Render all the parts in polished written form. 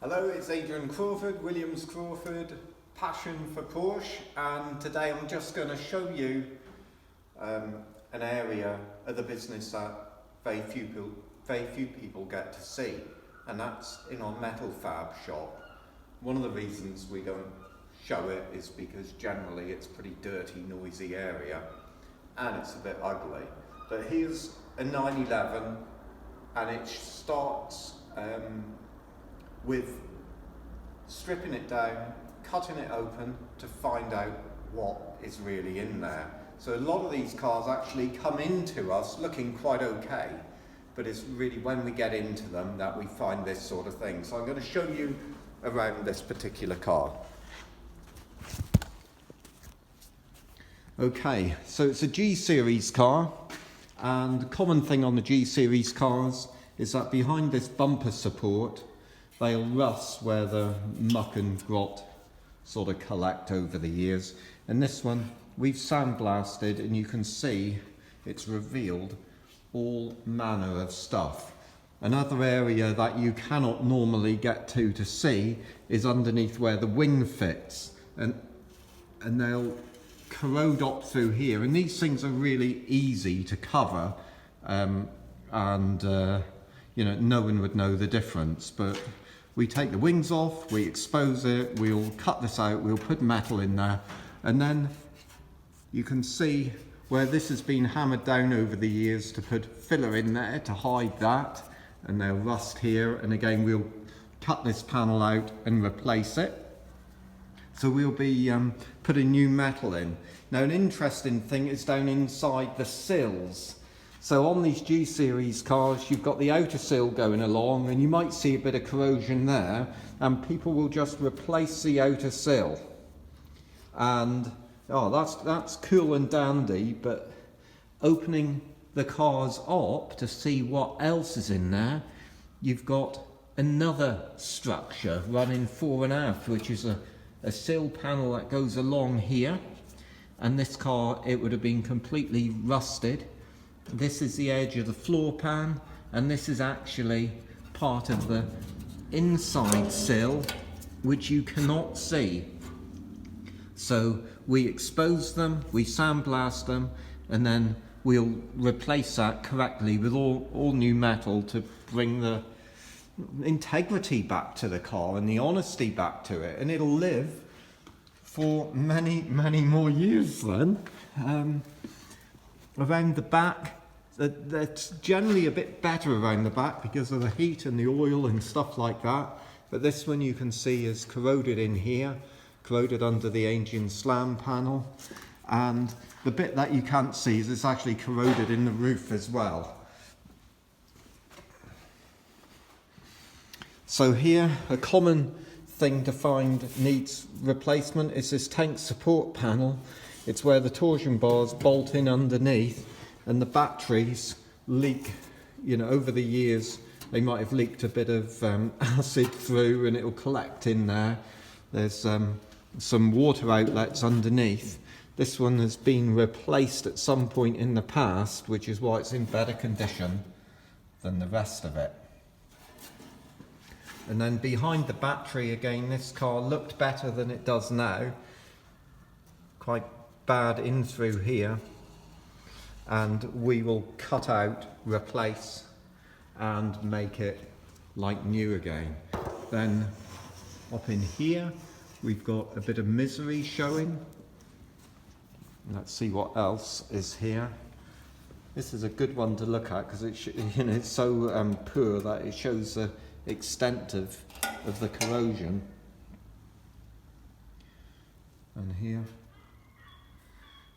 Hello, it's Adrian Crawford, Williams Crawford, passion for Porsche, and today I'm just going to show you an area of the business that very few people get to see, and that's in our metal fab shop. One of the reasons we don't show it is because generally it's a pretty dirty, noisy area and it's a bit ugly. But here's a 911 and it starts with stripping it down, cutting it open to find out what is really in there. So a lot of these cars actually come into us looking quite okay, but it's really when we get into them that we find this sort of thing. So I'm going to show you around this particular car. Okay, so it's a G series car, and the common thing on the G series cars is that behind this bumper support they'll rust where the muck and grot sort of collect over the years. And this one we've sandblasted, and you can see it's revealed all manner of stuff. Another area that you cannot normally get to see is underneath where the wing fits, and they'll corrode up through here, and these things are really easy to cover, you know, no one would know the difference. But we take the wings off, we expose it, we'll cut this out, we'll put metal in there, and then you can see where this has been hammered down over the years to put filler in there to hide that, and they'll rust here, and again we'll cut this panel out and replace it. So we'll be putting new metal in. Now an interesting thing is down inside the sills. So on these G series cars you've got the outer sill going along, and you might see a bit of corrosion there, and people will just replace the outer sill. And that's cool and dandy, but opening the cars up to see what else is in there, you've got another structure running fore and aft, which is a sill panel that goes along here, and this car, it would have been completely rusted. This is the edge of the floor pan, and this is actually part of the inside sill, which you cannot see. So we expose them, we sandblast them, and then we'll replace that correctly with all new metal to bring the integrity back to the car and the honesty back to it, and it'll live for many more years then. Around the back, that's generally a bit better around the back because of the heat and the oil and stuff like that, but this one you can see is corroded in here, corroded under the engine slam panel, and the bit that you can't see is it's actually corroded in the roof as well. So here, a common thing to find needs replacement is this tank support panel. It's where the torsion bars bolt in underneath, and the batteries leak, you know, over the years they might have leaked a bit of acid through, and it will collect in there. There's some water outlets underneath. This one has been replaced at some point in the past, which is why it's in better condition than the rest of it. And then behind the battery again, this car looked better than it does now. Quite bad in through here. And we will cut out, replace, and make it like new again. Then up in here, we've got a bit of misery showing. Let's see what else is here. This is a good one to look at because it's so poor that it shows the extent of the corrosion. And here,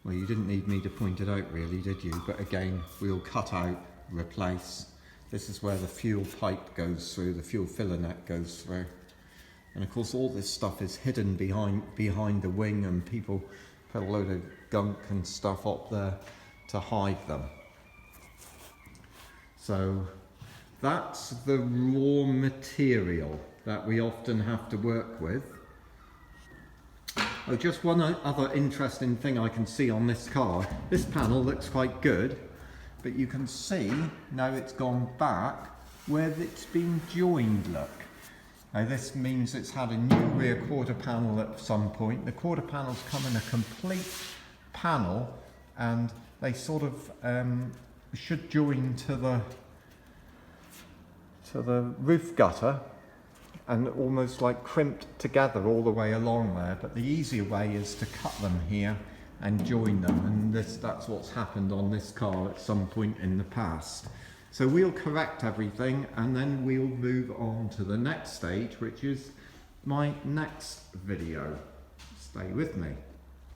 well, you didn't need me to point it out really, did you? But again, we'll cut out, replace. This is where the fuel pipe goes through, the fuel filler net goes through. And of course all this stuff is hidden behind the wing, and people put a load of gunk and stuff up there to hide them. So that's the raw material that we often have to work with. Oh, just one other interesting thing I can see on this car. This panel looks quite good, but you can see now it's gone back where it's been joined, look. Now this means it's had a new rear quarter panel at some point. The quarter panels come in a complete panel, and they sort of should join to the roof gutter and almost like crimped together all the way along there. But the easier way is to cut them here and join them, and that's what's happened on this car at some point in the past. So we'll correct everything, and then we'll move on to the next stage, which is my next video. Stay with me.